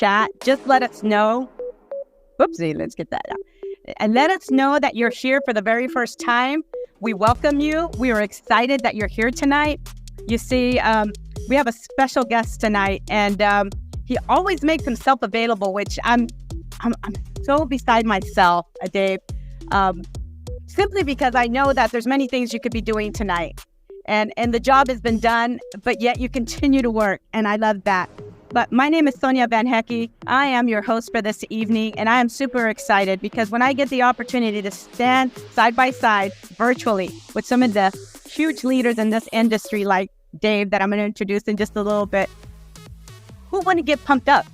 chat. Just let us know. Whoopsie, let's get that out. And let us know that you're here for the very first time. We welcome you. We are excited that you're here tonight. You see, we have a special guest tonight, and he always makes himself available, which I'm so beside myself, Dave, simply because I know that there's many things you could be doing tonight, and the job has been done, but yet you continue to work, and I love that. But my name is Sonia Van Hecke. I am your host for this evening, and I am super excited because when I get the opportunity to stand side by side virtually with some of the huge leaders in this industry like Dave that I'm going to introduce in just a little bit, who wouldn't get pumped up?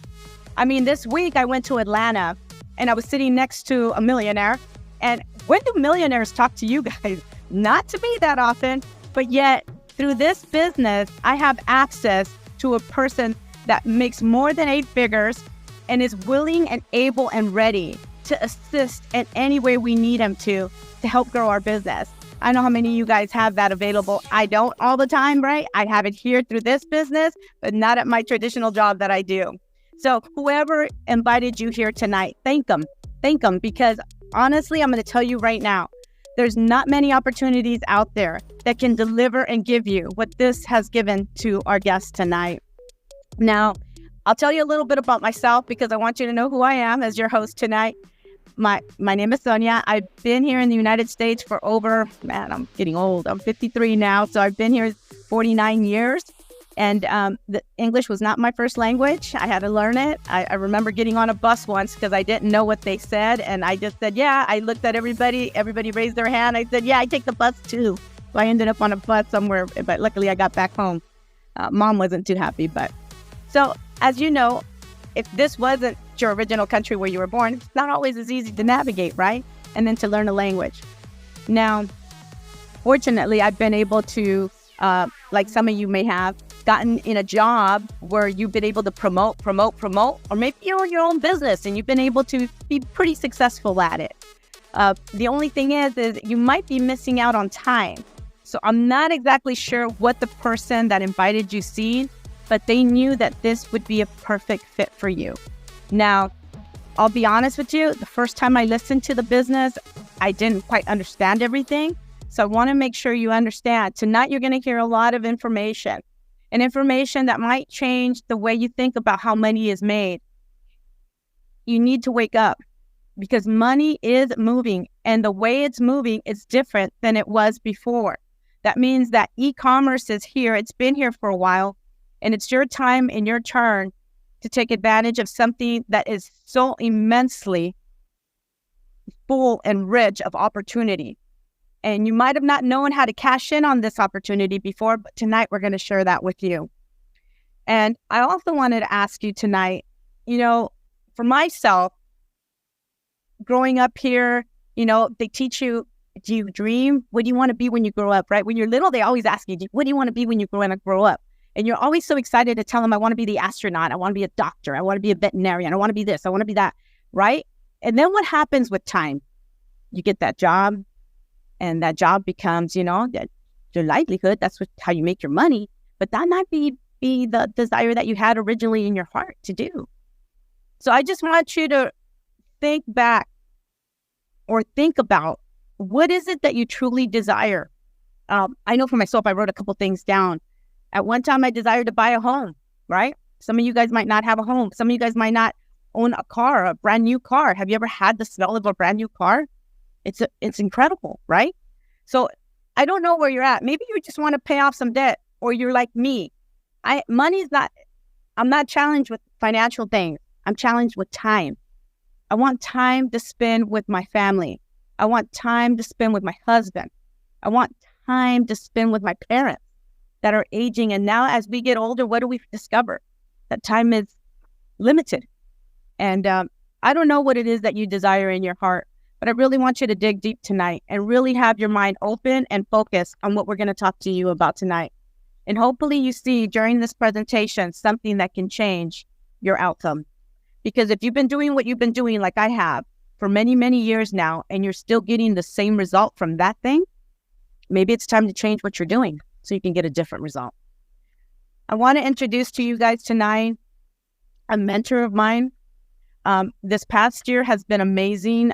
I mean, this week I went to Atlanta and I was sitting next to a millionaire. And when do millionaires talk to you guys? Not to me that often, but yet through this business, I have access to a person that makes more than 8 figures and is willing and able and ready to assist in any way we need him to help grow our business. I know how many of you guys have that available. I don't all the time, right? I have it here through this business, but not at my traditional job that I do. So whoever invited you here tonight, thank them. Thank them, because honestly, I'm going to tell you right now, there's not many opportunities out there that can deliver and give you what this has given to our guest tonight. Now, I'll tell you a little bit about myself because I want you to know who I am as your host tonight. My name is Sonia. I've been here in the United States for I'm getting old. I'm 53 now, so I've been here 49 years. And the English was not my first language. I had to learn it. I remember getting on a bus once because I didn't know what they said. And I just said, yeah. I looked at everybody. Everybody raised their hand. I said, yeah, I take the bus too. So I ended up on a bus somewhere, but luckily I got back home. Mom wasn't too happy, but... So, as you know, if this wasn't your original country where you were born, it's not always as easy to navigate, right? And then to learn a language. Now, fortunately, I've been able to, like some of you may have, gotten in a job where you've been able to promote, or maybe you own your own business and you've been able to be pretty successful at it. The only thing is you might be missing out on time. So I'm not exactly sure what the person that invited you seen, but they knew that this would be a perfect fit for you. Now, I'll be honest with you, the first time I listened to the business, I didn't quite understand everything. So I want to make sure you understand. Tonight, you're going to hear a lot of information, and information that might change the way you think about how money is made. You need to wake up because money is moving, and the way it's moving is different than it was before. That means that e-commerce is here. It's been here for a while. And it's your time and your turn to take advantage of something that is so immensely full and rich of opportunity. And you might have not known how to cash in on this opportunity before, but tonight we're going to share that with you. And I also wanted to ask you tonight, for myself, growing up here, they teach you, do you dream? What do you want to be when you grow up, right? When you're little, they always ask you, what do you want to be when you grow up? And you're always so excited to tell them, I want to be the astronaut. I want to be a doctor. I want to be a veterinarian. I want to be this. I want to be that. Right? And then what happens with time? You get that job, and that job becomes, your livelihood. That's how you make your money. But that might be the desire that you had originally in your heart to do. So I just want you to think back or think about, what is it that you truly desire? I know for myself, I wrote a couple things down. At one time, I desired to buy a home, right? Some of you guys might not have a home. Some of you guys might not own a car, a brand new car. Have you ever had the smell of a brand new car? It's incredible, right? So I don't know where you're at. Maybe you just want to pay off some debt, or you're like me. I'm not challenged with financial things. I'm challenged with time. I want time to spend with my family. I want time to spend with my husband. I want time to spend with my parents that are aging. And now as we get older, what do we discover? That time is limited. And I don't know what it is that you desire in your heart, but I really want you to dig deep tonight and really have your mind open and focus on what we're going to talk to you about tonight. And hopefully you see during this presentation something that can change your outcome. Because if you've been doing what you've been doing like I have for many, many years now, and you're still getting the same result from that thing, maybe it's time to change what you're doing so you can get a different result. I want to introduce to you guys tonight a mentor of mine. This past year has been amazing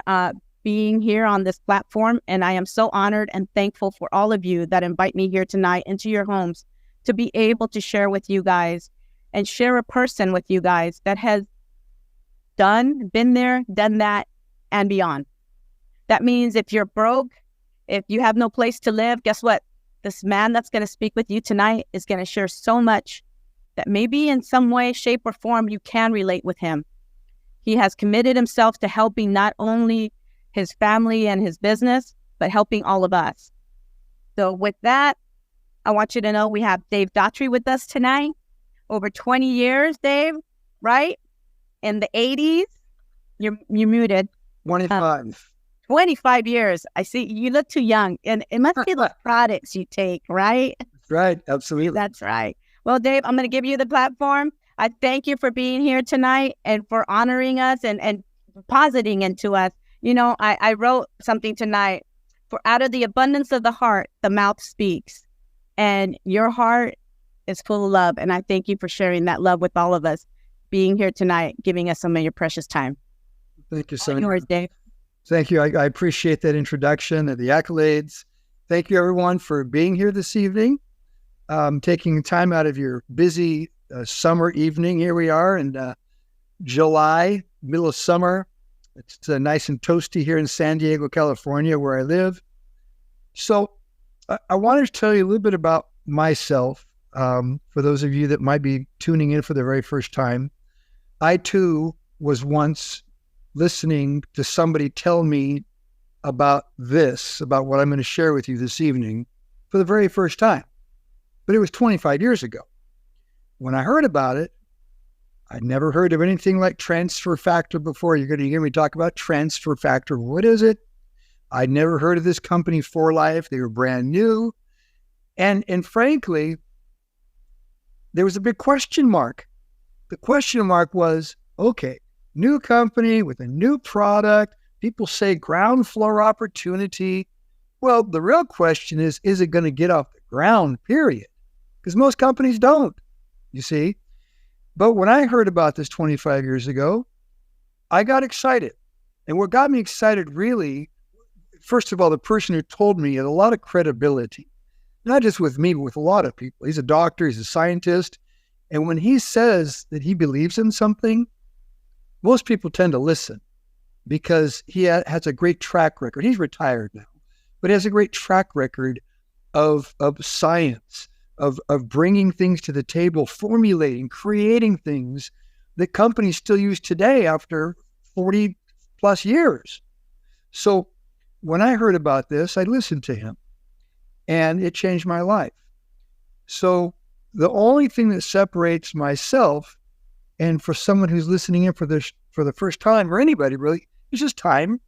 being here on this platform, and I am so honored and thankful for all of you that invite me here tonight into your homes to be able to share with you guys and share a person with you guys that has been there, done that, and beyond. That means if you're broke, if you have no place to live, guess what? This man that's going to speak with you tonight is going to share so much that maybe in some way, shape, or form, you can relate with him. He has committed himself to helping not only his family and his business, but helping all of us. So with that, I want you to know we have Dave Daughtrey with us tonight. Over 20 years, Dave, right? In the 80s, you're muted. 25. 25 years. I see you look too young, and it must be the products you take, right? That's right. Absolutely. That's right. Well, Dave, I'm going to give you the platform. I thank you for being here tonight and for honoring us and positing into us. You know, I wrote something tonight. For out of the abundance of the heart, the mouth speaks. And your heart is full of love. And I thank you for sharing that love with all of us, being here tonight, giving us some of your precious time. Thank you, Sonia. Yours, Dave. Thank you. I appreciate that introduction and the accolades. Thank you, everyone, for being here this evening, taking time out of your busy summer evening. Here we are in July, middle of summer. It's nice and toasty here in San Diego, California, where I live. So I wanted to tell you a little bit about myself. For those of you that might be tuning in for the very first time, I too was once listening to somebody tell me about what I'm going to share with you this evening for the very first time. But it was 25 years ago. When I heard about it, I'd never heard of anything like transfer factor before. You're going to hear me talk about transfer factor. What is it? I'd never heard of this company, For Life. They were brand new. And frankly, there was a big question mark. The question mark was, okay, new company with a new product. People say ground floor opportunity. Well, the real question is it going to get off the ground, period? Because most companies don't, you see. But when I heard about this 25 years ago, I got excited. And what got me excited really, first of all, the person who told me had a lot of credibility, not just with me, but with a lot of people. He's a doctor, he's a scientist. And when he says that he believes in something, most people tend to listen because he has a great track record. He's retired now, but he has a great track record of science, of bringing things to the table, formulating, creating things that companies still use today after 40 plus years. So when I heard about this, I listened to him and it changed my life. So the only thing that separates myself and for someone who's listening in for the first time, or anybody really, is just time.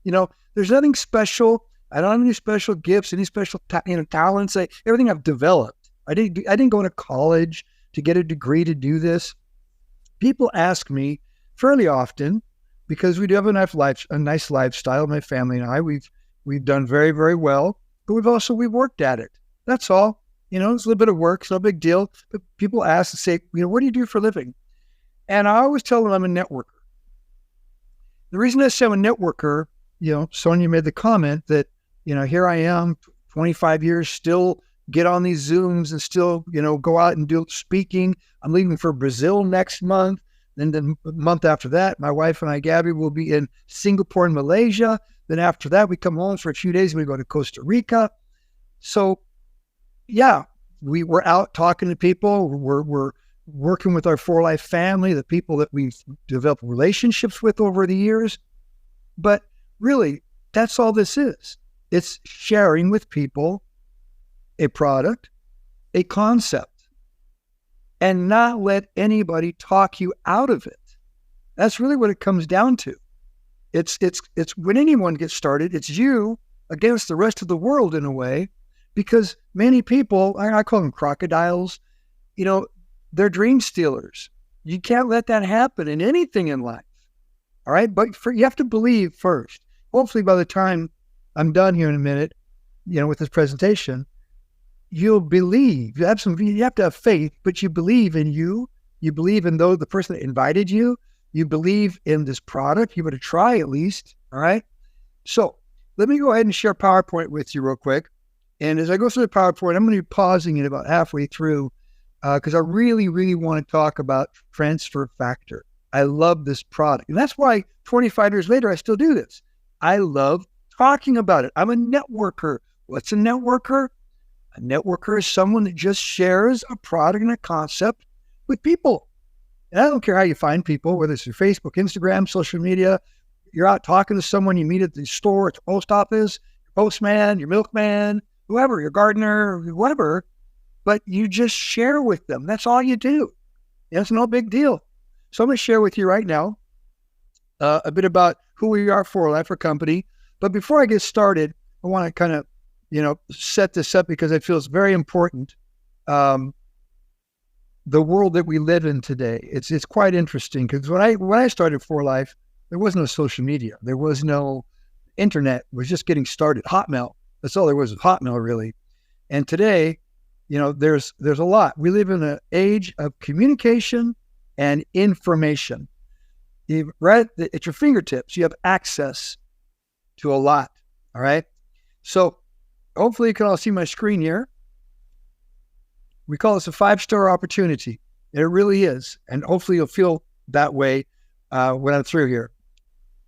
You know, there's nothing special. I don't have any special gifts, any special talents. Everything I've developed. I didn't go to college to get a degree to do this. People ask me fairly often, because we do have a nice lifestyle. My family and I, we've done very, very well, but we've worked at it. That's all. You know, it's a little bit of work. It's no big deal. But people ask and say, you know, what do you do for a living? And I always tell them I'm a networker. The reason I say I'm a networker, you know, Sonia made the comment that, you know, here I am, 25 years, still get on these Zooms and still, you know, go out and do speaking. I'm leaving for Brazil next month. Then the month after that, my wife and I, Gabby, will be in Singapore and Malaysia. Then after that, we come home for a few days and we go to Costa Rica. So, yeah, we're out talking to people. We're working with our For Life family, the people that we've developed relationships with over the years. But really, that's all this is. It's sharing with people a product, a concept, and not let anybody talk you out of it. That's really what it comes down to. It's when anyone gets started, it's you against the rest of the world in a way, because many people, I call them crocodiles, you know, they're dream stealers. You can't let that happen in anything in life. All right. But you have to believe first. Hopefully by the time I'm done here in a minute, you know, with this presentation, you'll believe. You have to have faith, but you believe in you You believe in the person that invited you. You believe in this product. You want to try at least. All right. So let me go ahead and share PowerPoint with you real quick. And as I go through the PowerPoint, I'm going to be pausing it about halfway through because I really, really want to talk about transfer factor. I love this product. And that's why 25 years later, I still do this. I love talking about it. I'm a networker. What's a networker? A networker is someone that just shares a product and a concept with people. And I don't care how you find people, whether it's through Facebook, Instagram, social media. You're out talking to someone you meet at the store, at the post office, your postman, your milkman, whoever, your gardener, whoever, but you just share with them. That's all you do. It's no big deal. So I'm going to share with you right now a bit about who we are for Life, our company. But before I get started, I want to kind of, set this up because I feel it's very important. The world that we live in today, it's quite interesting because when I started For Life, there was no social media. There was no internet. It was just getting started. Hotmail. That's all there was Hotmail, really. And today, there's a lot. We live in an age of communication and information. Right at your fingertips, you have access to a lot. All right. So hopefully you can all see my screen here. We call this a 5-star opportunity. And it really is. And hopefully you'll feel that way when I'm through here.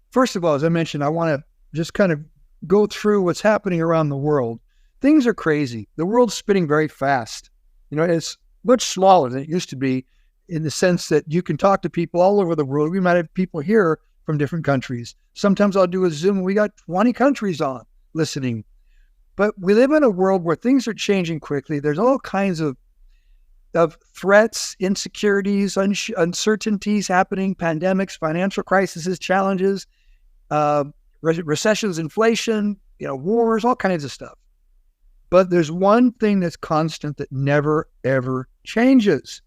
First of all, as I mentioned, I want to just kind of go through what's happening around the world. Things are crazy. The world's spinning very fast. It's much smaller than it used to be in the sense that you can talk to people all over the world. We might have people here from different countries. Sometimes I'll do a Zoom and we got 20 countries on listening. But we live in a world where things are changing quickly. There's all kinds of threats, insecurities, uncertainties happening, pandemics, financial crises, challenges, recessions, inflation, wars, all kinds of stuff. But there's one thing that's constant that never, ever changes.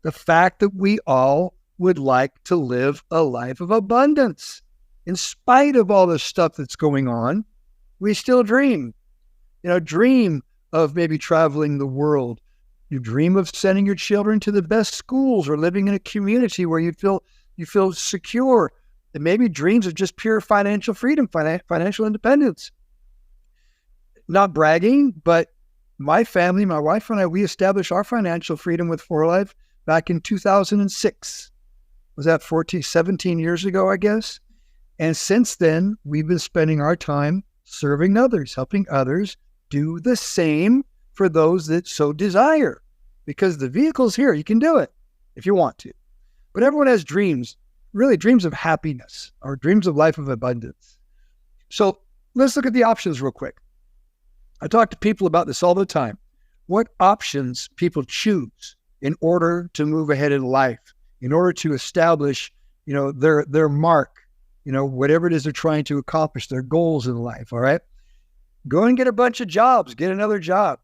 The fact that we all would like to live a life of abundance. In spite of all the stuff that's going on, we still dream. Dream of maybe traveling the world. You dream of sending your children to the best schools or living in a community where you feel secure. And maybe dreams of just pure financial freedom, financial independence. Not bragging, but my family, my wife and I, we established our financial freedom with For Life back in 2006. Was that 17 years ago, I guess? And since then, we've been spending our time serving others, helping others do the same for those that so desire. Because the vehicle's here, you can do it if you want to. But everyone has dreams, really dreams of happiness or dreams of life of abundance. So let's look at the options real quick. I talk to people about this all the time. What options people choose in order to move ahead in life, in order to establish, their mark, whatever it is they're trying to accomplish, their goals in life. All right. Go and get a bunch of jobs, get another job.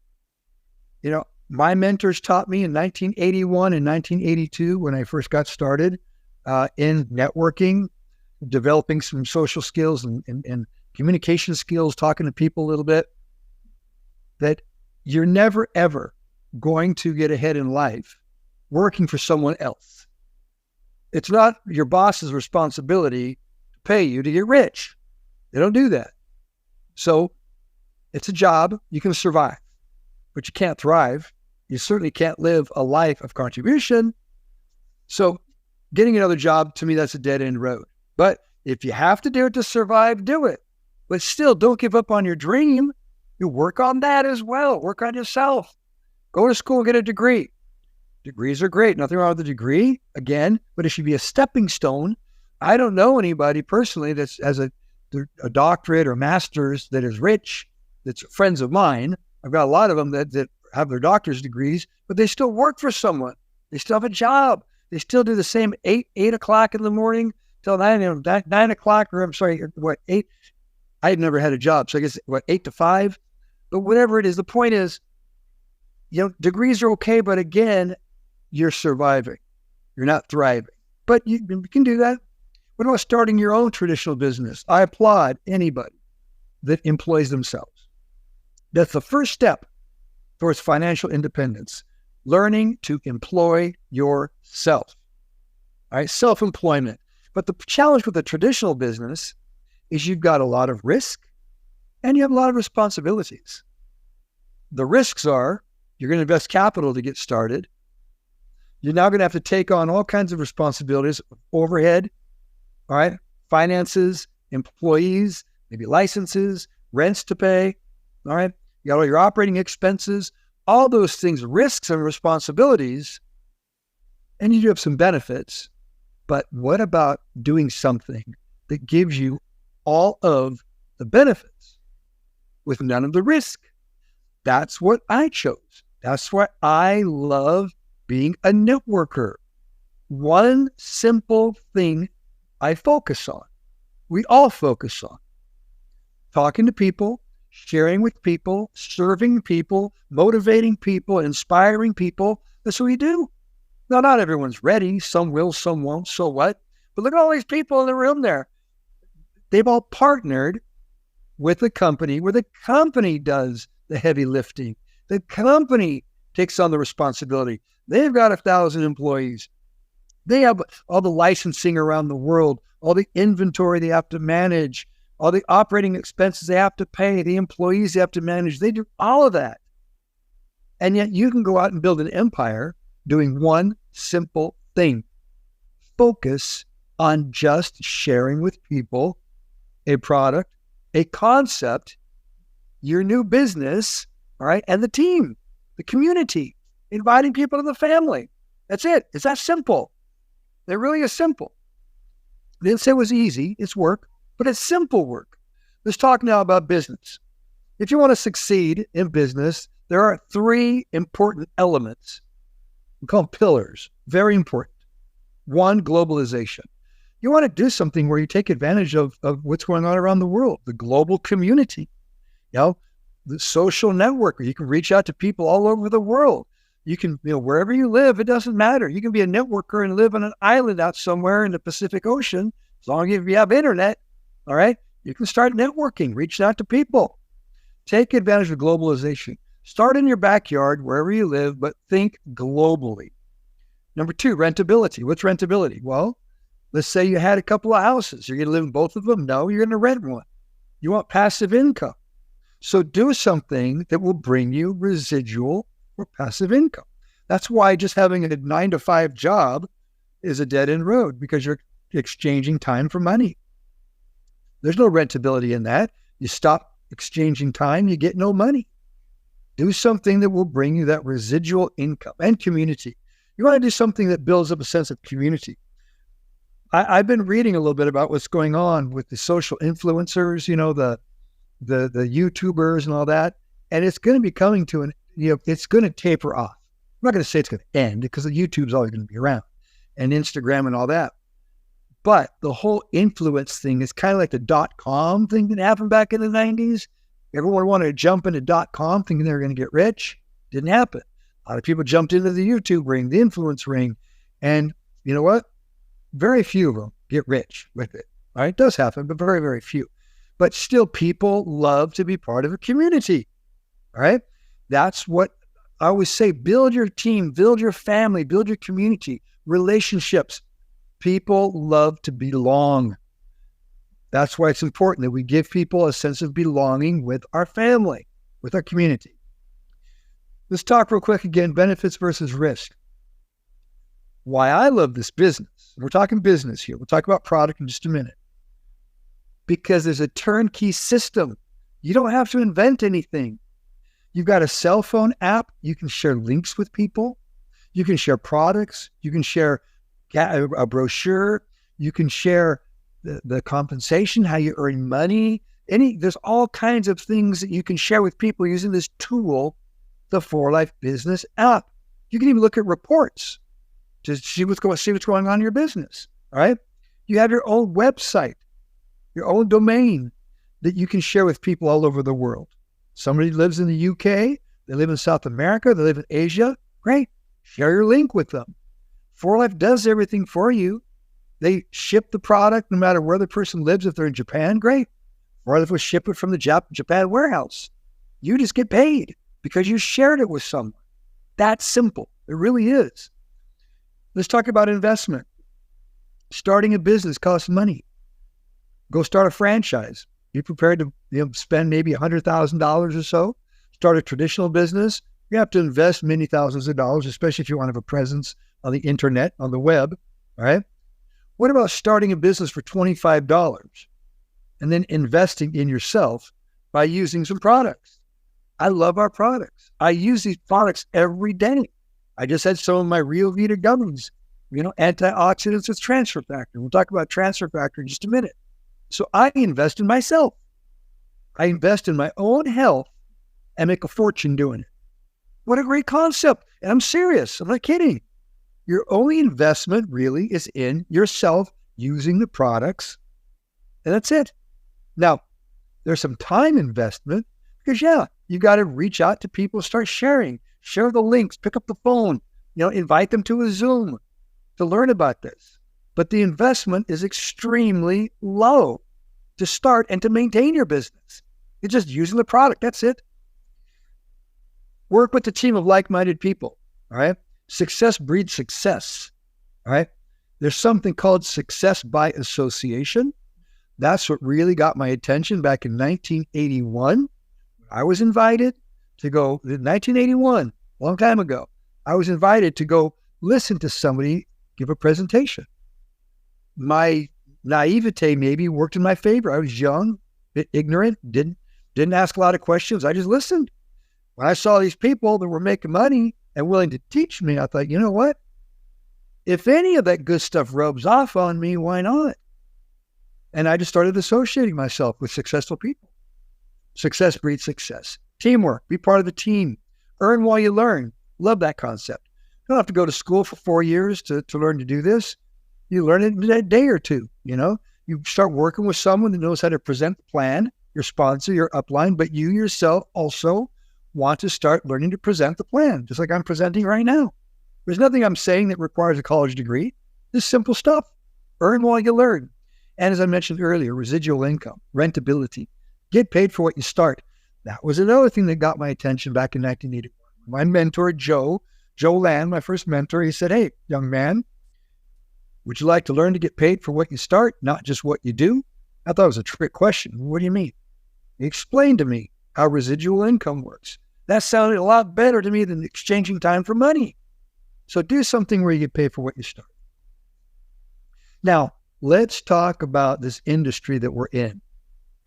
My mentors taught me in 1981 and 1982 when I first got started in networking, developing some social skills and communication skills, talking to people a little bit, that you're never, ever going to get ahead in life working for someone else. It's not your boss's responsibility to pay you to get rich. They don't do that. So it's a job. You can survive, but you can't thrive. You certainly can't live a life of contribution. So getting another job, to me, that's a dead-end road. But if you have to do it to survive, do it. But still, don't give up on your dream. You work on that as well. Work on yourself. Go to school and get a degree. Degrees are great. Nothing wrong with a degree, again, but it should be a stepping stone. I don't know anybody personally that has a doctorate or master's that is rich, that's friends of mine. I've got a lot of them that have their doctor's degrees, but they still work for someone. They still have a job. They still do the same 8 o'clock in the morning till 9 o'clock, or I'm sorry, 8? I had never had a job, so I guess, 8 to 5? But whatever it is, the point is, degrees are okay, but again, you're surviving. You're not thriving. But you can do that. What about starting your own traditional business? I applaud anybody that employs themselves. That's the first step towards financial independence. learning to employ yourself. All right, self-employment. But the challenge with a traditional business is you've got a lot of risk and you have a lot of responsibilities. The risks are you're going to invest capital to get started. You're now going to have to take on all kinds of responsibilities, overhead, all right, finances, employees, maybe licenses, rents to pay, all right? You got all your operating expenses, all those things, risks and responsibilities, and you do have some benefits. But what about doing something that gives you all of the benefits with none of the risk? That's what I chose. That's why I love being a networker. One simple thing I focus on. We all focus on. Talking to people, sharing with people, serving people, motivating people, inspiring people. That's what we do. Now, not everyone's ready. Some will, some won't. So what? But look at all these people in the room there. They've all partnered with the company where the company does the heavy lifting. The company takes on the responsibility. They've got 1,000 employees. They have all the licensing around the world, all the inventory they have to manage, all the operating expenses they have to pay, the employees they have to manage. They do all of that. And yet you can go out and build an empire doing one simple thing. Focus on just sharing with people a product, a concept, your new business, all right, and the team, the community, inviting people to the family. That's it. It's that simple. It really is simple. I didn't say it was easy. It's work, but it's simple work. Let's talk now about business. If you want to succeed in business, there are 3 important elements. We call them pillars. Very important. 1, globalization. You want to do something where you take advantage of what's going on around the world, the global community, the social network. You can reach out to people all over the world. You can, wherever you live, it doesn't matter. You can be a networker and live on an island out somewhere in the Pacific Ocean. As long as you have internet, all right, you can start networking, reaching out to people. Take advantage of globalization. Start in your backyard, wherever you live, but think globally. Number 2, rentability. What's rentability? Well, let's say you had a couple of houses. You're going to live in both of them? No, you're going to rent one. You want passive income. So do something that will bring you residual or passive income. That's why just having a 9-to-5 job is a dead-end road, because you're exchanging time for money. There's no rentability in that. You stop exchanging time, you get no money. Do something that will bring you that residual income and community. You want to do something that builds up a sense of community. I've been reading a little bit about what's going on with the social influencers, the YouTubers and all that, and it's going to be coming to it's going to taper off. I'm not going to say it's going to end, because the YouTube's always going to be around, and Instagram and all that. But the whole influence thing is kind of like the .com thing that happened back in the 90s. Everyone wanted to jump into .com thinking they were going to get rich. Didn't happen. A lot of people jumped into the YouTube ring, the influence ring, and you know what? Very few of them get rich with it. All right, it does happen, but very, very few. But still, people love to be part of a community. All right? That's what I always say. Build your team, build your family, build your community, relationships. People love to belong. That's why it's important that we give people a sense of belonging with our family, with our community. Let's talk real quick again, benefits versus risk. Why I love this business. We're talking business here. We'll talk about product in just a minute. Because there's a turnkey system. You don't have to invent anything. You've got a cell phone app. You can share links with people. You can share products. You can share a brochure. You can share the compensation, how you earn money. There's all kinds of things that you can share with people using this tool, the 4Life Business app. You can even look at reports to see what's going on in your business. All right. You have your own website, your own domain that you can share with people all over the world. Somebody lives in the UK, they live in South America, they live in Asia. Great. Share your link with them. 4Life does everything for you. They ship the product no matter where the person lives. If they're in Japan, great. 4Life will ship it from the Japan warehouse. You just get paid because you shared it with someone. That's simple. It really is. Let's talk about investment. Starting a business costs money. Go start a franchise. Be prepared to spend maybe $100,000 or so. Start a traditional business. You have to invest many thousands of dollars, especially if you want to have a presence on the internet, on the web. All right. What about starting a business for $25 and then investing in yourself by using some products? I love our products. I use these products every day. I just had some of my Real Vita gummies, antioxidants with transfer factor. We'll talk about transfer factor in just a minute. So I invest in myself. I invest in my own health and make a fortune doing it. What a great concept. And I'm serious. I'm not kidding. Your only investment really is in yourself using the products. And that's it. Now, there's some time investment because, you got to reach out to people, start sharing, share the links, pick up the phone, invite them to a Zoom to learn about this. But the investment is extremely low to start and to maintain your business. It's just using the product. That's it. Work with a team of like-minded people. All right. Success breeds success. All right. There's something called success by association. That's what really got my attention back in 1981. I was invited to go, in 1981, a long time ago, I was invited to go listen to somebody give a presentation. My naivete maybe worked in my favor. I was young, a bit ignorant, didn't ask a lot of questions. I just listened. When I saw these people that were making money and willing to teach me, I thought, you know what? If any of that good stuff rubs off on me, why not? And I just started associating myself with successful people. Success breeds success. Teamwork, be part of the team. Earn while you learn. Love that concept. You don't have to go to school for 4 years to learn to do this. You learn it in a day or two, You start working with someone that knows how to present the plan, your sponsor, your upline, but you yourself also want to start learning to present the plan, just like I'm presenting right now. There's nothing I'm saying that requires a college degree. This simple stuff. Earn while you learn. And as I mentioned earlier, residual income, rentability. Get paid for what you start. That was another thing that got my attention back in 1981. My mentor, Joe Land, my first mentor, he said, hey, young man, would you like to learn to get paid for what you start, not just what you do? I thought it was a trick question. What do you mean? He explained to me how residual income works. That sounded a lot better to me than exchanging time for money. So do something where you get paid for what you start. Now, let's talk about this industry that we're in.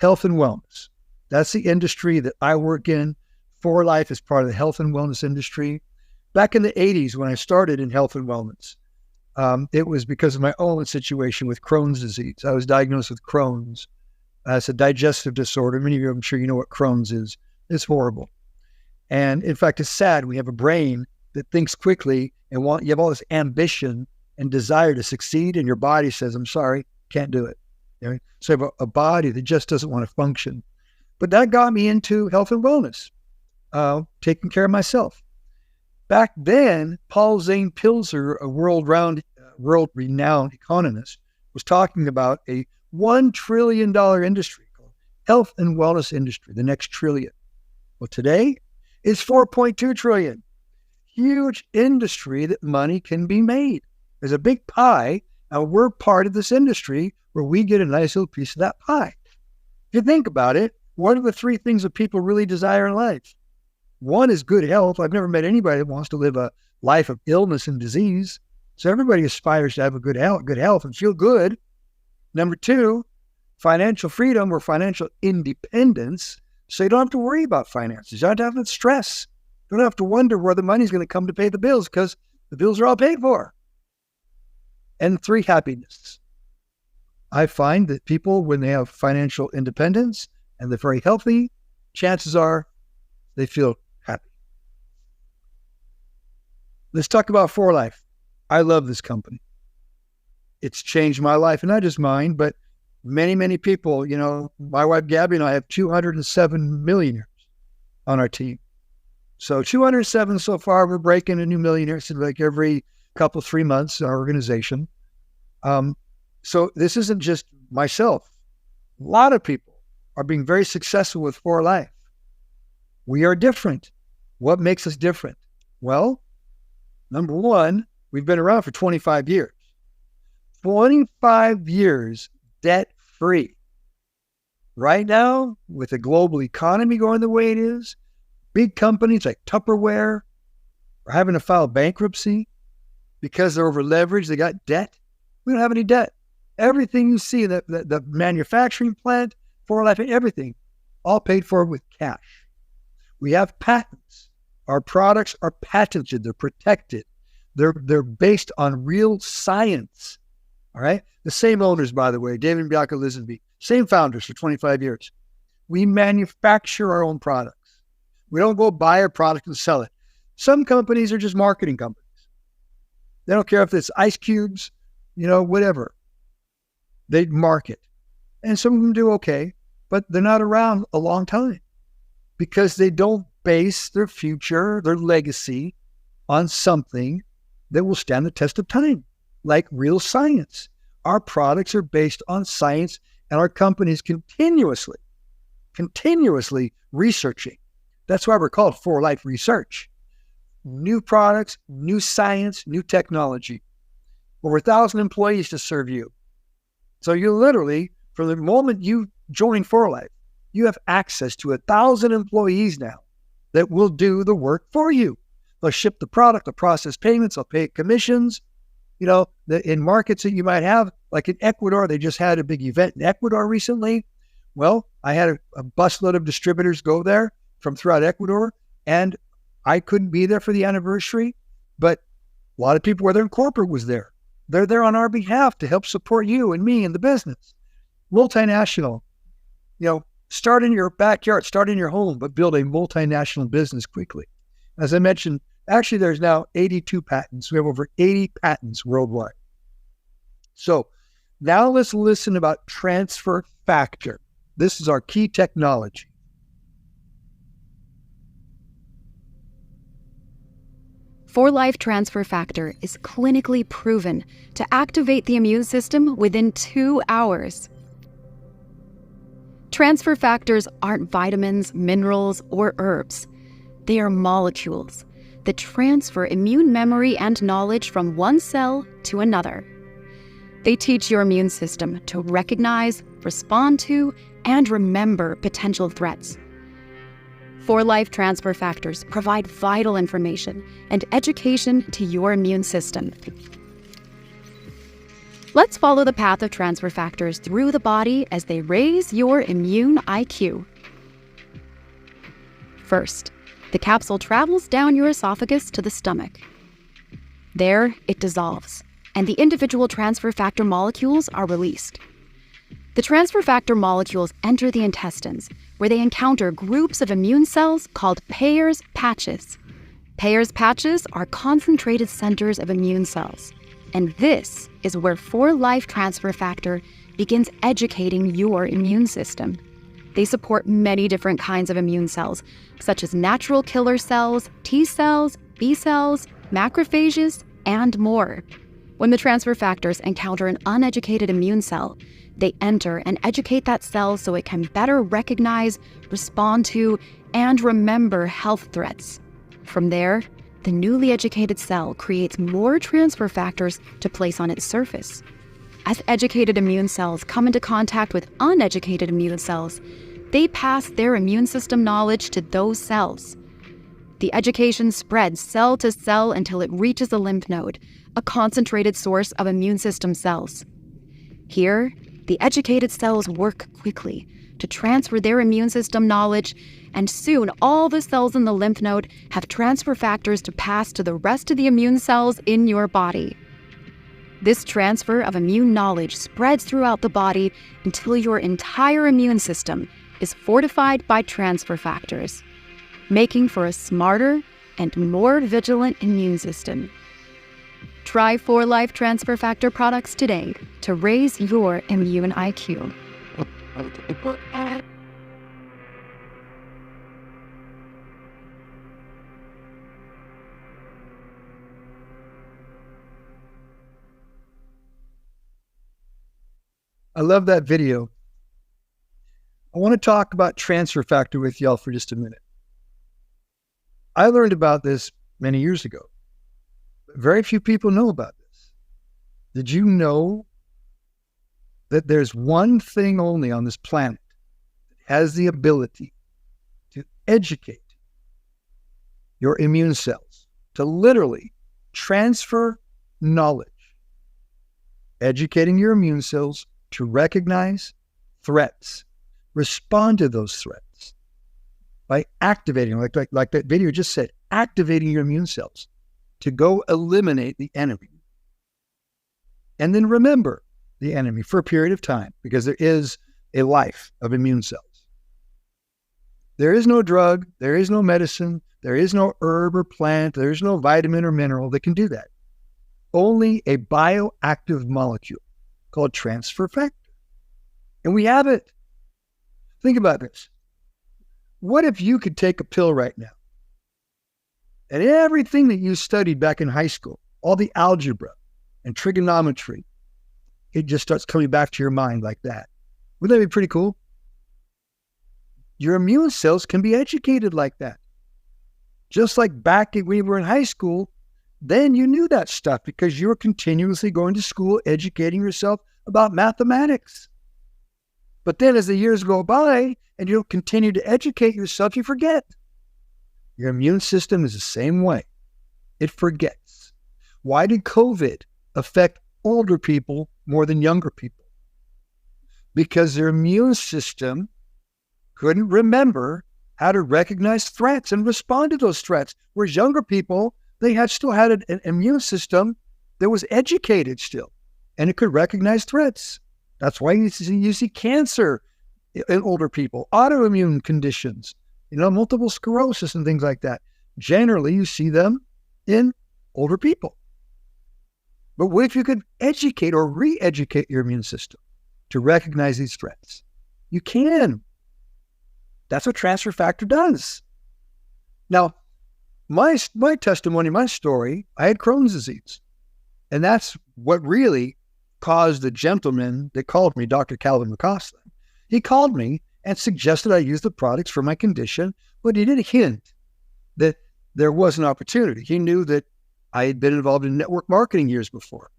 Health and wellness. That's the industry that I work in. For Life is part of the health and wellness industry. Back in the 80s, when I started in health and wellness, it was because of my own situation with Crohn's disease. I was diagnosed with Crohn's. It's a digestive disorder. Many of you, I'm sure you know what Crohn's is. It's horrible. And in fact, it's sad. We have a brain that thinks quickly and you have all this ambition and desire to succeed, and your body says, I'm sorry, can't do it. So you have a body that just doesn't want to function. But that got me into health and wellness, taking care of myself. Back then, Paul Zane Pilzer, a world-renowned economist, was talking about a $1 trillion industry called health and wellness industry, the next trillion. Well, today it's 4.2 trillion. Huge industry that money can be made. There's a big pie, and we're part of this industry where we get a nice little piece of that pie. If you think about it, what are the three things that people really desire in life? One is good health. I've never met anybody that wants to live a life of illness and disease. So everybody aspires to have a good health and feel good. Number two, financial freedom or financial independence. So you don't have to worry about finances. You don't have to have stress. You don't have to wonder where the money's going to come to pay the bills because the bills are all paid for. And three, happiness. I find that people, when they have financial independence and they're very healthy, chances are they feel happy. Let's talk about For Life. I love this company. It's changed my life, and not just mine, but many, many people. My wife Gabby and I have 207 millionaires on our team. So 207 so far. We're breaking a new millionaire. So like every couple, 3 months in our organization. So this isn't just myself. A lot of people are being very successful with For Life. We are different. What makes us different? Well, Number one, we've been around for 25 years. 25 years debt-free. Right now, with the global economy going the way it is, big companies like Tupperware are having to file bankruptcy because they're over leveraged. They got debt. We don't have any debt. Everything you see, the manufacturing plant, for life, everything, all paid for with cash. We have patents. Our products are patented. They're protected. They're based on real science. All right. The same owners, by the way, David and Bianca Lisenby, same founders for 25 years. We manufacture our own products. We don't go buy a product and sell it. Some companies are just marketing companies. They don't care if it's ice cubes, whatever. They market. And some of them do okay, but they're not around a long time because they don't base their future, their legacy on something that will stand the test of time, like real science. Our products are based on science, and our companies continuously researching. That's why we're called For Life Research. New products, new science, new technology. Over 1,000 employees to serve you. So you literally, from the moment you join For Life, you have access to 1,000 employees now that will do the work for you. They'll ship the product, they'll process payments, they'll pay commissions. In markets that you might have, like in Ecuador, they just had a big event in Ecuador recently. Well, I had a busload of distributors go there from throughout Ecuador, and I couldn't be there for the anniversary, but a lot of people, whether in corporate, was there. They're there on our behalf to help support you and me in the business. Multinational, start in your backyard, start in your home, but build a multinational business quickly. As I mentioned, actually, there's now 82 patents. We have over 80 patents worldwide. So now let's listen about transfer factor. This is our key technology. For Life Transfer Factor is clinically proven to activate the immune system within 2 hours. Transfer factors aren't vitamins, minerals, or herbs. They are molecules that transfer immune memory and knowledge from one cell to another. They teach your immune system to recognize, respond to, and remember potential threats. For Life Transfer Factors provide vital information and education to your immune system. Let's follow the path of transfer factors through the body as they raise your immune IQ. First, the capsule travels down your esophagus to the stomach. There, it dissolves, and the individual transfer factor molecules are released. The transfer factor molecules enter the intestines, where they encounter groups of immune cells called Peyer's patches. Peyer's patches are concentrated centers of immune cells, and this is where For Life Transfer Factor begins educating your immune system. They support many different kinds of immune cells, such as natural killer cells, T cells, B cells, macrophages, and more. When the transfer factors encounter an uneducated immune cell, they enter and educate that cell so it can better recognize, respond to, and remember health threats. From there, the newly educated cell creates more transfer factors to place on its surface. As educated immune cells come into contact with uneducated immune cells, they pass their immune system knowledge to those cells. The education spreads cell to cell until it reaches a lymph node, a concentrated source of immune system cells. Here, the educated cells work quickly to transfer their immune system knowledge, and soon all the cells in the lymph node have transfer factors to pass to the rest of the immune cells in your body. This transfer of immune knowledge spreads throughout the body until your entire immune system is fortified by transfer factors, making for a smarter and more vigilant immune system. Try For Life Transfer Factor products today to raise your immune IQ. I love that video. I want to talk about transfer factor with y'all for just a minute. I learned about this many years ago. very few people know about this. Did you know that there's one thing only on this planet that has the ability to educate your immune cells, to literally transfer knowledge, educating your immune cells to recognize threats, respond to those threats by activating, like that video just said, activating your immune cells to go eliminate the enemy. And then remember the enemy for a period of time, because there is a life of immune cells. There is no drug, there is no medicine, there is no herb or plant, there is no vitamin or mineral that can do that. Only a bioactive molecule called transfer factor. And we have it. Think about this. What if you could take a pill right now and everything that you studied back in high school, all the algebra and trigonometry, it just starts coming back to your mind like that? Wouldn't that be pretty cool? Your immune cells can be educated like that. Just like back when we were in high school, then you knew that stuff because you were continuously going to school, educating yourself about mathematics. But then as the years go by and you continue to educate yourself, you forget. Your immune system is the same way. It forgets. Why did COVID affect older people more than younger people? Because their immune system couldn't remember how to recognize threats and respond to those threats. Whereas younger people, they still had an immune system that was educated still, and it could recognize threats. That's why you see cancer in older people, autoimmune conditions, multiple sclerosis and things like that. Generally, you see them in older people. But what if you could educate or re-educate your immune system to recognize these threats? You can. That's what transfer factor does. Now, my testimony, my story, I had Crohn's disease. And that's what really caused the gentleman that called me, Dr. Calvin McCausland. He called me and suggested I use the products for my condition, but he did hint that there was an opportunity. He knew that I had been involved in network marketing years before,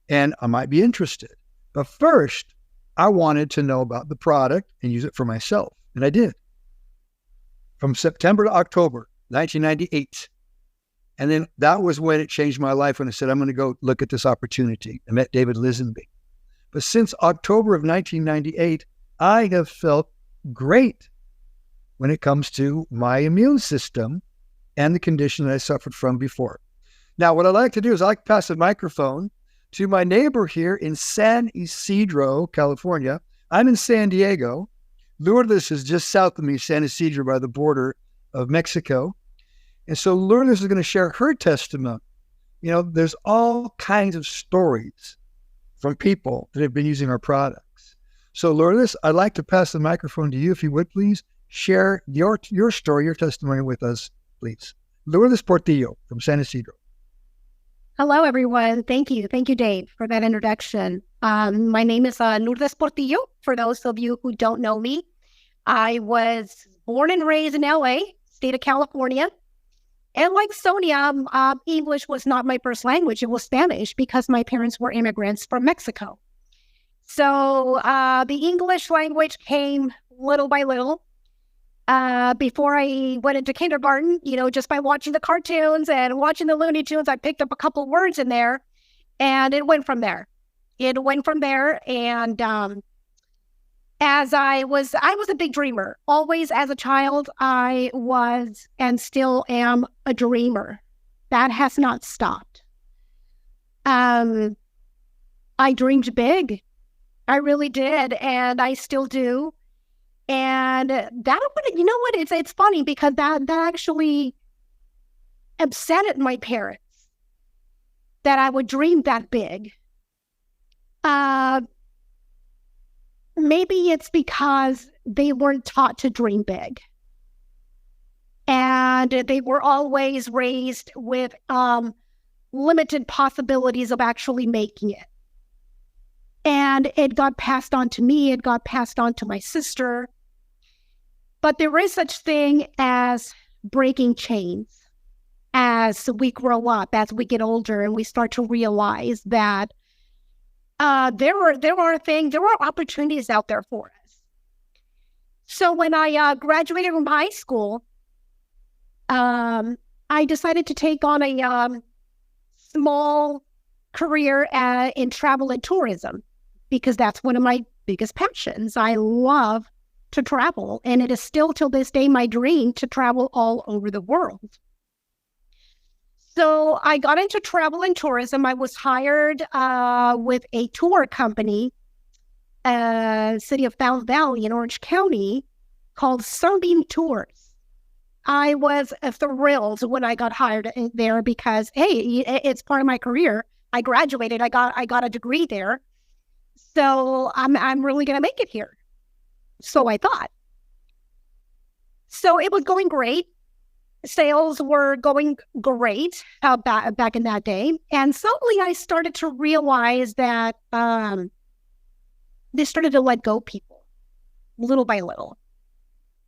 and I might be interested. But first, I wanted to know about the product and use it for myself, and I did. From September to October 1998. And then that was when it changed my life, when I said, I'm going to go look at this opportunity. I met David Lisenby. But since October of 1998, I have felt great when it comes to my immune system and the condition that I suffered from before. Now, what I like to do is I like to pass the microphone to my neighbor here in San Isidro, California. I'm in San Diego. Lourdes is just south of me, San Isidro, by the border of Mexico. And so Lourdes is going to share her testimony. There's all kinds of stories from people that have been using our products. So Lourdes, I'd like to pass the microphone to you, if you would please share your story, your testimony with us, please. Lourdes Portillo from San Isidro. Hello, everyone. Thank you. Thank you, Dave, for that introduction. My name is Lourdes Portillo. For those of you who don't know me, I was born and raised in LA, state of California. And like Sonia, English was not my first language. It was Spanish because my parents were immigrants from Mexico. So the English language came little by little. Before I went into kindergarten, just by watching the cartoons and watching the Looney Tunes, I picked up a couple words in there, and it went from there. And as I was a big dreamer. Always as a child, I was and still am a dreamer. That has not stopped. I dreamed big. I really did, and I still do. And it's funny because that actually upset my parents that I would dream that big. Maybe it's because they weren't taught to dream big. And they were always raised with limited possibilities of actually making it. And it got passed on to me, it got passed on to my sister. But there is such thing as breaking chains. as we grow up, as we get older, and we start to realize that there are opportunities out there for us. So when I graduated from high school, I decided to take on a small career in travel and tourism, because that's one of my biggest passions. I love to travel, and it is still till this day my dream to travel all over the world. So I got into travel and tourism. I was hired with a tour company, city of Fountain Valley in Orange County, called Sunbeam Tours. I was thrilled when I got hired there because, hey, it's part of my career. I graduated. I got a degree there, so I'm really gonna make it here. So I thought. So it was going great. Sales were going great back in that day, and suddenly I started to realize that they started to let go people little by little.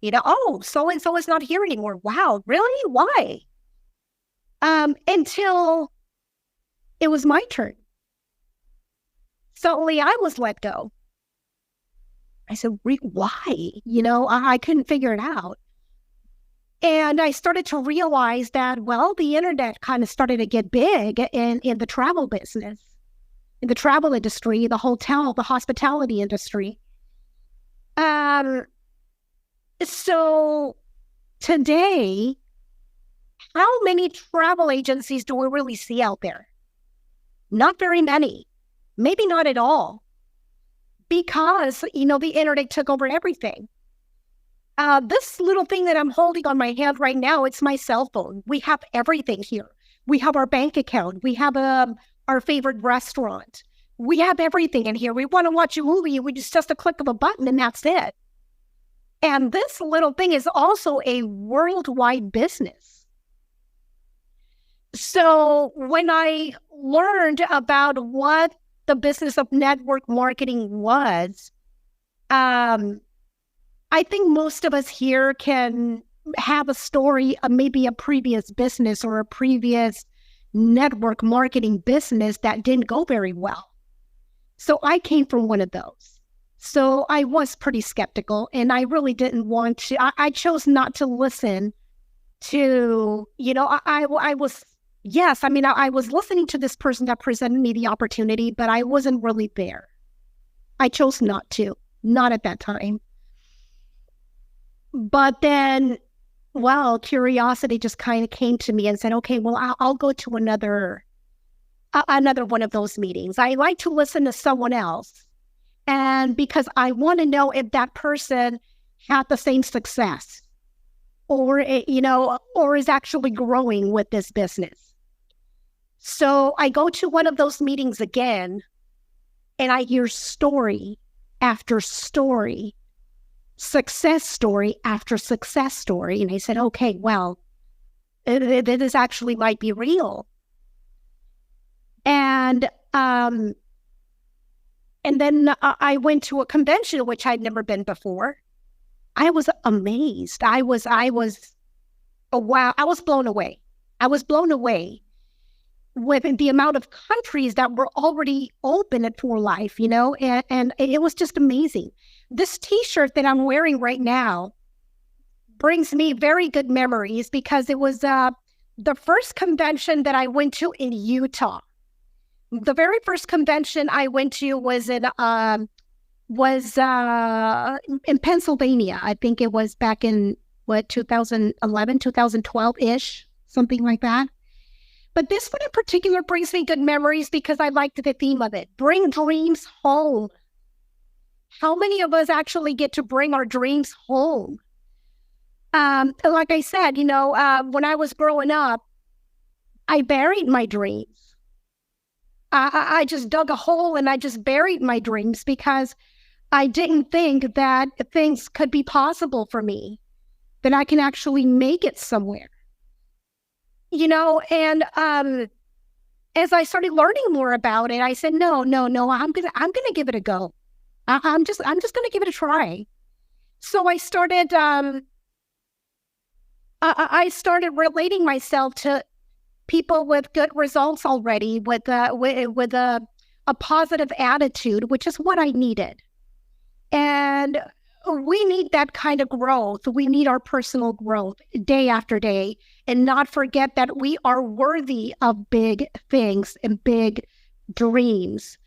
Oh, so-and-so is not here anymore. Wow, really? Why? Until it was my turn. Suddenly I was let go. I said, why? I couldn't figure it out. And I started to realize that, well, the internet kind of started to get big in the travel business, in the travel industry, the hotel, the hospitality industry. So today, how many travel agencies do we really see out there? Not very many, maybe not at all, because, the internet took over everything. This little thing that I'm holding on my hand right now, it's my cell phone. We have everything here. We have our bank account. We have our favorite restaurant. We have everything in here. We want to watch a movie. We just a click of a button and that's it. And this little thing is also a worldwide business. So when I learned about what the business of network marketing was, I think most of us here can have a story of maybe a previous business or a previous network marketing business that didn't go very well. So I came from one of those. So I was pretty skeptical, and I really didn't want to. I chose not to listen to, I was listening to this person that presented me the opportunity, but I wasn't really there. I chose not to, not at that time. But then, curiosity just kind of came to me and said, okay, well, I'll go to another one of those meetings. I like to listen to someone else. And because I want to know if that person had the same success or is actually growing with this business. So I go to one of those meetings again, and I hear story after story, success story after success story. And I said, okay, well, this actually might be real. And then I went to a convention, which I'd never been before. I was amazed. I was blown away. I was blown away with the amount of countries that were already open for life, and it was just amazing. This T-shirt that I'm wearing right now brings me very good memories because it was the first convention that I went to in Utah. The very first convention I went to was in Pennsylvania. I think it was back in 2011, 2012-ish, something like that. But this one in particular brings me good memories because I liked the theme of it. Bring dreams home. How many of us actually get to bring our dreams home? Like I said, when I was growing up, I buried my dreams. I just dug a hole and I just buried my dreams because I didn't think that things could be possible for me, that I can actually make it somewhere. And as I started learning more about it, I said, no, I'm gonna give it a go. I'm just gonna give it a try. So I started relating myself to people with good results already, with a positive attitude, which is what I needed. And we need that kind of growth. We need our personal growth day after day, and not forget that we are worthy of big things and big dreams.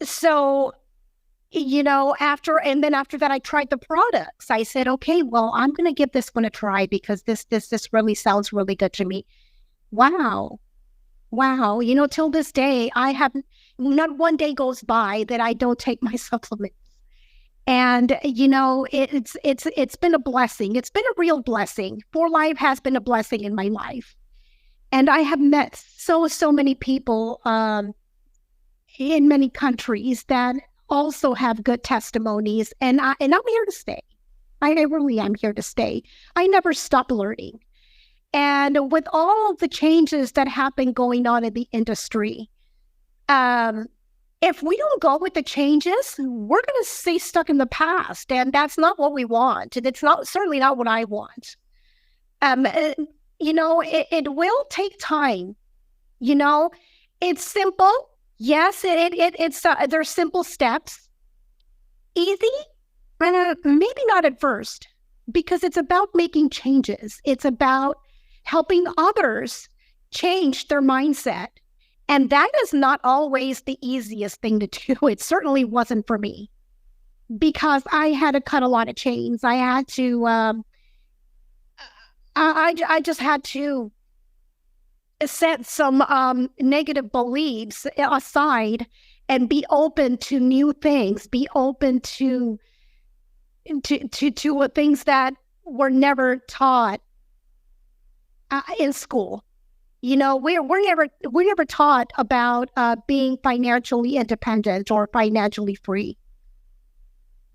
So, after that, I tried the products. I said, okay, well, I'm going to give this one a try because this really sounds really good to me. Wow. Till this day, I have not one day goes by that I don't take my supplements. And, it's been a blessing. It's been a real blessing. For Life has been a blessing in my life. And I have met so many people in many countries that also have good testimonies. And I'm here to stay. I really am here to stay. I never stop learning. And with all of the changes that have been going on in the industry, if we don't go with the changes, we're going to stay stuck in the past. And that's not what we want. It's certainly not what I want. It will take time. It's simple. Yes, it's there's simple steps. Easy, maybe not at first, because it's about making changes. It's about helping others change their mindset. And that is not always the easiest thing to do. It certainly wasn't for me, because I had to cut a lot of chains. I had to, I just had to set some negative beliefs aside and be open to new things, be open to things that were never taught in school. We're never taught about being financially independent or financially free.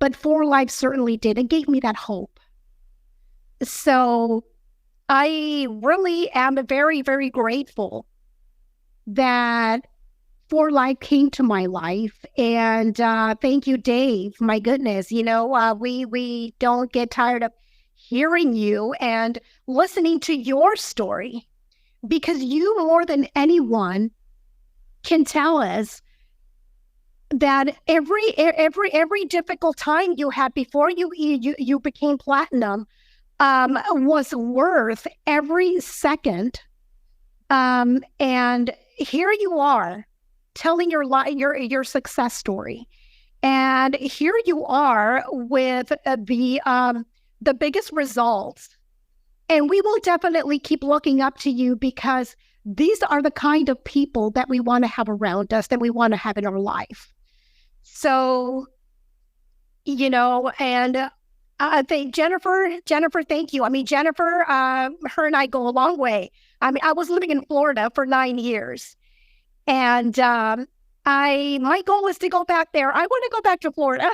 But For Life certainly did. It gave me that hope. So I really am very, very grateful that For Life came to my life. And thank you, Dave. My goodness, we don't get tired of hearing you and listening to your story, because you more than anyone can tell us that every difficult time you had before you became platinum was worth every second. And here you are telling your success story. And here you are with the biggest results. And we will definitely keep looking up to you, because these are the kind of people that we want to have around us, that we want to have in our life. So, and I think Jennifer, thank you. I mean, Jennifer, her and I go a long way. I mean, I was living in Florida for 9 years, and my goal is to go back there. I want to go back to Florida.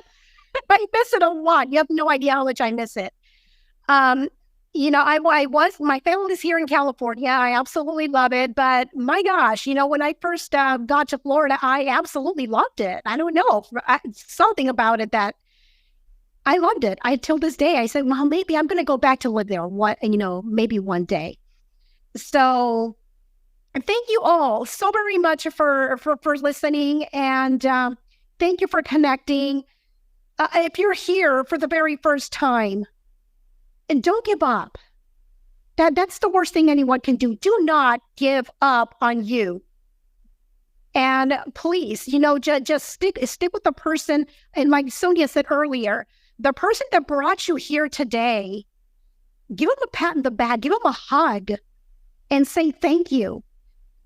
I miss it a lot. You have no idea how much I miss it. My family's here in California. I absolutely love it. But my gosh, when I first got to Florida, I absolutely loved it. I don't know, something about it that I loved it. Till this day, I said, well, maybe I'm going to go back to live there. Maybe one day. So thank you all so very much for listening. And thank you for connecting. If you're here for the very first time, and don't give up. That's the worst thing anyone can do. Do not give up on you. And please, just stick with the person. And like Sonia said earlier, the person that brought you here today, give them a pat on the back, give them a hug, and say thank you.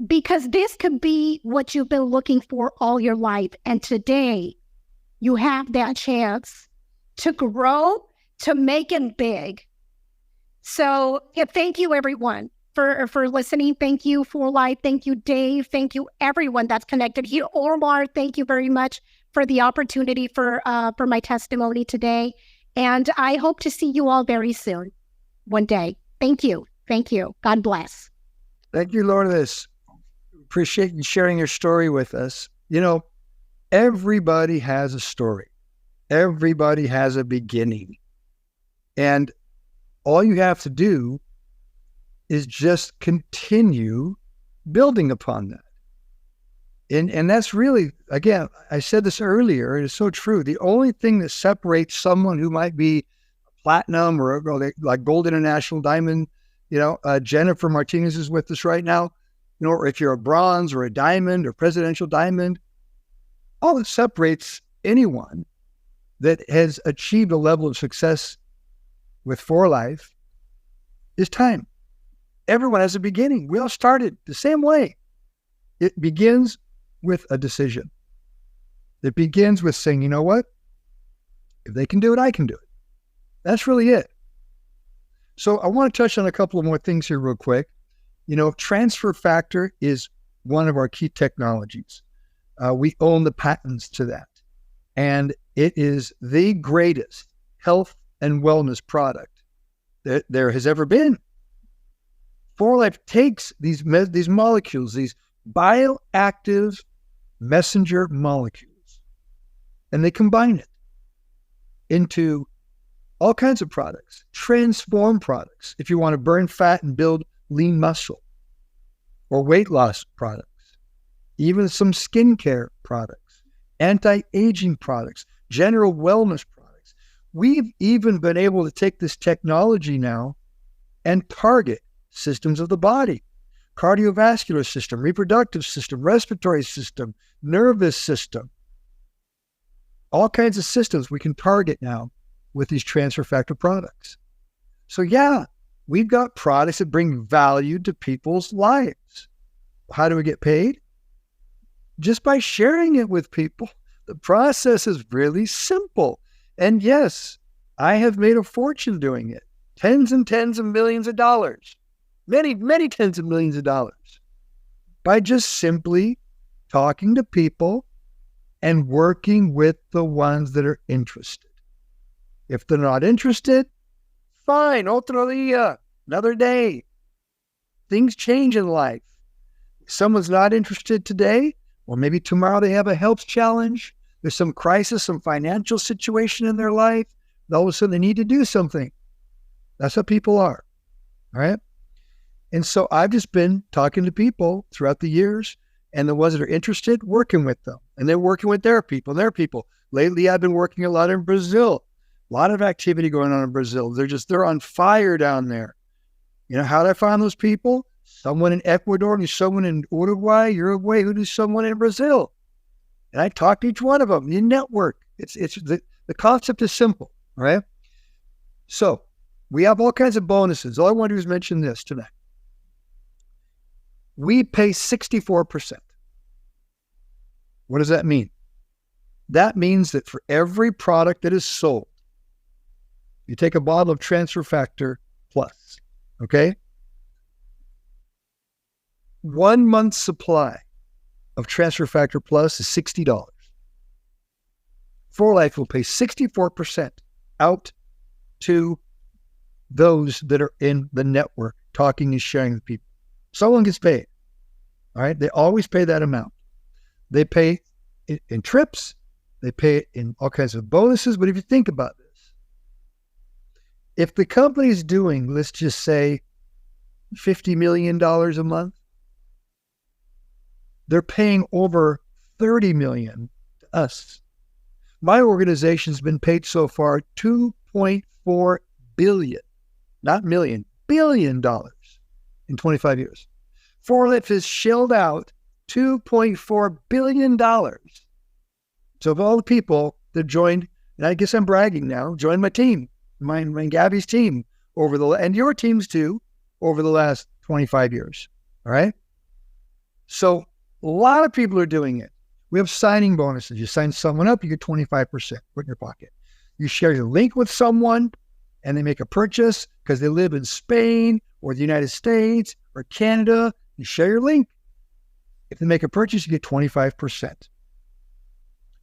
Because this could be what you've been looking for all your life. And today, you have that chance to grow, to make it big. So thank you, everyone, for listening. Thank you, For Life. Thank you, Dave. Thank you, everyone that's connected here. Omar, thank you very much for the opportunity for my testimony today. And I hope to see you all very soon, one day. Thank you. Thank you. God bless. Thank you, Lourdes. Appreciate you sharing your story with us. Everybody has a story. Everybody has a beginning. And all you have to do is just continue building upon that. And that's really, again, I said this earlier, it is so true. The only thing that separates someone who might be platinum or like gold international diamond, Jennifer Martinez is with us right now, or if you're a bronze or a diamond or presidential diamond, all that separates anyone that has achieved a level of success with For Life is time. Everyone has a beginning. We all started the same way. It begins with a decision. It begins with saying, you know what? If they can do it, I can do it. That's really it. So I want to touch on a couple of more things here real quick. Transfer factor is one of our key technologies. We own the patents to that. And it is the greatest health and wellness product that there has ever been. For Life takes these molecules, these bioactive messenger molecules, and they combine it into all kinds of products, transform products. If you want to burn fat and build lean muscle, or weight loss products, even some skincare products, anti-aging products, general wellness products. We've even been able to take this technology now and target systems of the body, cardiovascular system, reproductive system, respiratory system, nervous system. All kinds of systems we can target now with these transfer factor products. So yeah, we've got products that bring value to people's lives. How do we get paid? Just by sharing it with people. The process is really simple. And yes, I have made a fortune doing it. Tens and tens of millions of dollars. Many, many tens of millions of dollars. By just simply talking to people and working with the ones that are interested. If they're not interested, fine, otro día, another day. Things change in life. If someone's not interested today, or maybe tomorrow they have a health challenge, there's some crisis, some financial situation in their life, all of a sudden they need to do something. That's what people are, all right? And so I've just been talking to people throughout the years, and the ones that are interested, working with them. And they're working with their people. Lately, I've been working a lot in Brazil. A lot of activity going on in Brazil. They're on fire down there. How did I find those people? Someone in Ecuador knew someone in Uruguay who knew someone in Brazil. And I talked to each one of them. You network. It's the concept is simple, all right? So we have all kinds of bonuses. All I want to do is mention this tonight. We pay 64%. What does that mean? That means that for every product that is sold, you take a bottle of Transfer Factor Plus, okay? 1 month's supply of Transfer Factor Plus is $60. For Life will pay 64% out to those that are in the network, talking and sharing with people. Someone gets paid, all right? They always pay that amount. They pay in trips. They pay it in all kinds of bonuses. But if you think about this, if the company is doing, let's just say, $50 million a month, they're paying over $30 million to us. My organization's been paid so far $2.4 billion, not million, $billion in 25 years. For Life has shelled out $2.4 billion. So of all the people that joined, and I guess I'm bragging now, joined my team, my Gabby's team and your teams too, over the last 25 years. All right. So a lot of people are doing it. We have signing bonuses. You sign someone up, you get 25% put in your pocket. You share your link with someone and they make a purchase because they live in Spain or the United States or Canada. You share your link. If they make a purchase, you get 25%.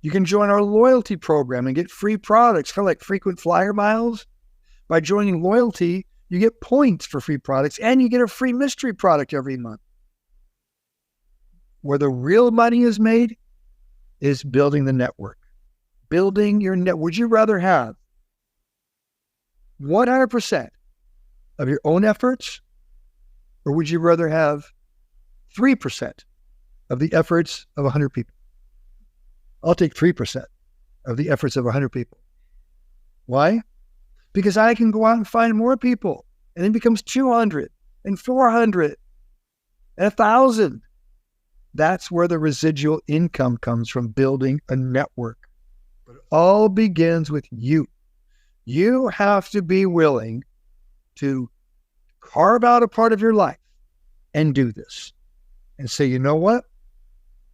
You can join our loyalty program and get free products, kind of like frequent flyer miles. By joining loyalty, you get points for free products and you get a free mystery product every month. Where the real money is made is building the network. Building your network. Would you rather have 100% of your own efforts Or would you rather have 3% of the efforts of 100 people? I'll take 3% of the efforts of 100 people. Why? Because I can go out and find more people, and it becomes 200 and 400 and 1,000. That's where the residual income comes from, building a network. But it all begins with you. You have to be willing to carve out a part of your life and do this and say, you know what?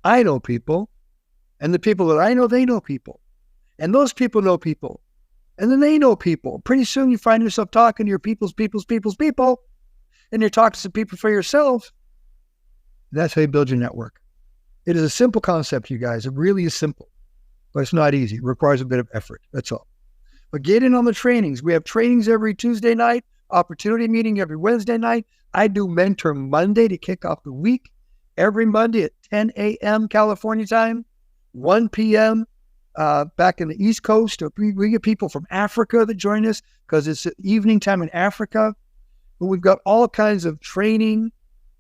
I know people, and the people that I know, they know people, and those people know people, and then they know people. Pretty soon you find yourself talking to your people's people, and you're talking to people for yourself. That's how you build your network. It is a simple concept, you guys. It really is simple, but it's not easy. It requires a bit of effort. That's all. But get in on the trainings. We have trainings every Tuesday night, opportunity meeting every Wednesday night. I do Mentor Monday to kick off the week. Every Monday at 10 a.m. California time, 1 p.m. Back in the East Coast. We get people from Africa that join us because it's evening time in Africa. But we've got all kinds of training,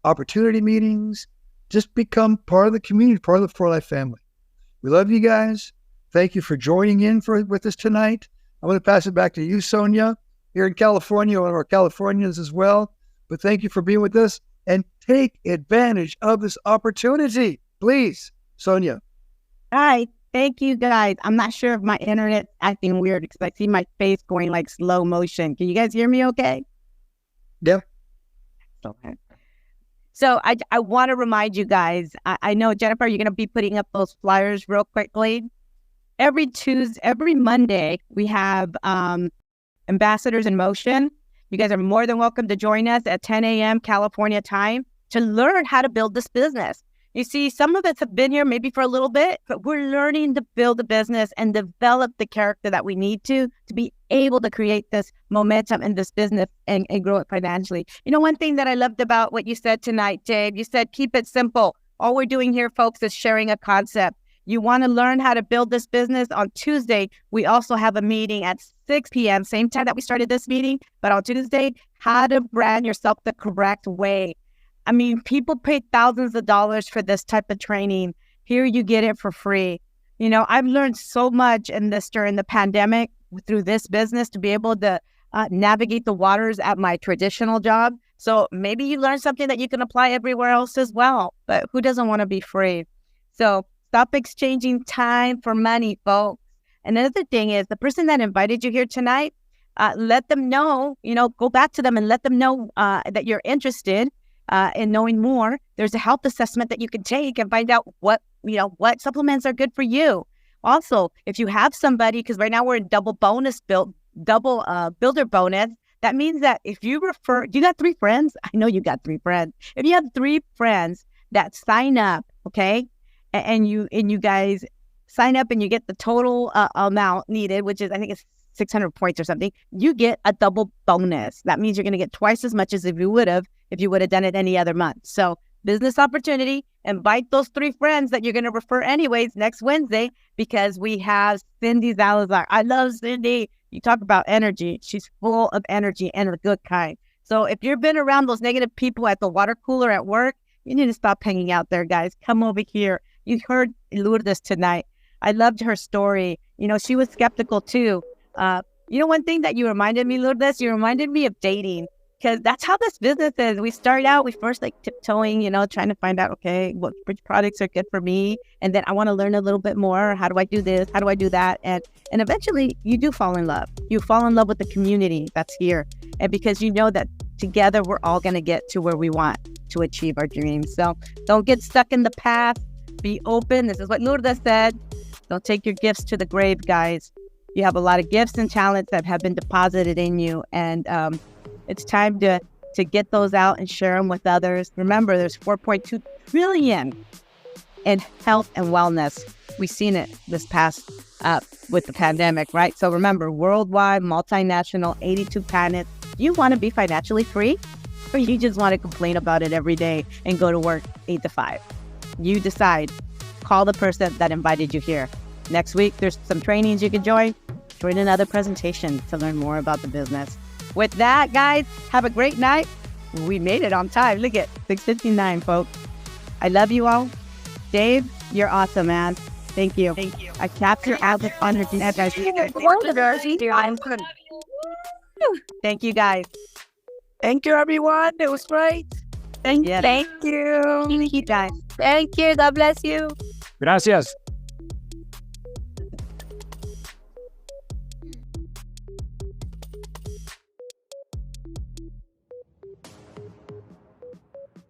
opportunity meetings. Just become part of the community, part of the For Life family. We love you guys. Thank you for joining in with us tonight. I'm going to pass it back to you, Sonia, here in California, one of our Californians as well. But thank you for being with us, and take advantage of this opportunity. Please, Sonia. Hi. Thank you, guys. I'm not sure if my internet's acting weird because I see my face going like slow motion. Can you guys hear me okay? Yeah. Okay. So I want to remind you guys, I know, Jennifer, you're going to be putting up those flyers real quickly. Every Monday, we have Ambassadors in Motion. You guys are more than welcome to join us at 10 a.m. California time to learn how to build this business. You see, some of us have been here maybe for a little bit, but we're learning to build a business and develop the character that we need to be able to create this momentum in this business and grow it financially. You know, one thing that I loved about what you said tonight, Dave, you said, keep it simple. All we're doing here, folks, is sharing a concept. You want to learn how to build this business? On Tuesday, we also have a meeting at 6 p.m., same time that we started this meeting, but on Tuesday, how to brand yourself the correct way. I mean, people pay thousands of dollars for this type of training. Here you get it for free. You know, I've learned so much in this during the pandemic through this business to be able to navigate the waters at my traditional job. So maybe you learn something that you can apply everywhere else as well. But who doesn't want to be free? So stop exchanging time for money, folks. Another thing is the person that invited you here tonight, let them know, go back to them and let them know that you're interested in knowing more. There's a health assessment that you can take and find out what supplements are good for you. Also, if you have somebody, because right now we're in double builder bonus, that means that if you got 3 friends? I know you got 3 friends. If you have 3 friends that sign up, okay, and you guys sign up and you get the total amount needed, which is, I think it's 600 points or something, you get a double bonus. That means you're going to get twice as much as if you would have done it any other month. So business opportunity, invite those 3 friends that you're going to refer anyways next Wednesday, because we have Cindy Zalazar. I love Cindy. You talk about energy. She's full of energy and the good kind. So if you've been around those negative people at the water cooler at work, you need to stop hanging out there, guys. Come over here. You heard Lourdes tonight. I loved her story. She was skeptical too. One thing that you reminded me, Lourdes, you reminded me of dating, because that's how this business is. We start out, we first like tiptoeing, trying to find out, okay, which products are good for me. And then I want to learn a little bit more. How do I do this? How do I do that? And eventually you do fall in love. You fall in love with the community that's here. And because you know that together we're all going to get to where we want to achieve our dreams. So don't get stuck in the past. Be open. This is what Lourdes said. Don't take your gifts to the grave, guys. You have a lot of gifts and talents that have been deposited in you. And it's time to get those out and share them with others. Remember, there's 4.2 trillion in health and wellness. We've seen it this past with the pandemic, right? So remember, worldwide, multinational, 82 planets. You want to be financially free, or you just want to complain about it every day and go to work 8 to 5? You decide. Call the person that invited you here. Next week, there's some trainings you can join. Join another presentation to learn more about the business. With that, guys, have a great night. We made it on time. Look at 6:59, folks. I love you all. Dave, you're awesome, man. Thank you. Thank you. I capture all the fun. Thank you, guys. Thank you, everyone. It was great. Thank you. you, guys. Thank you. God bless you. Gracias.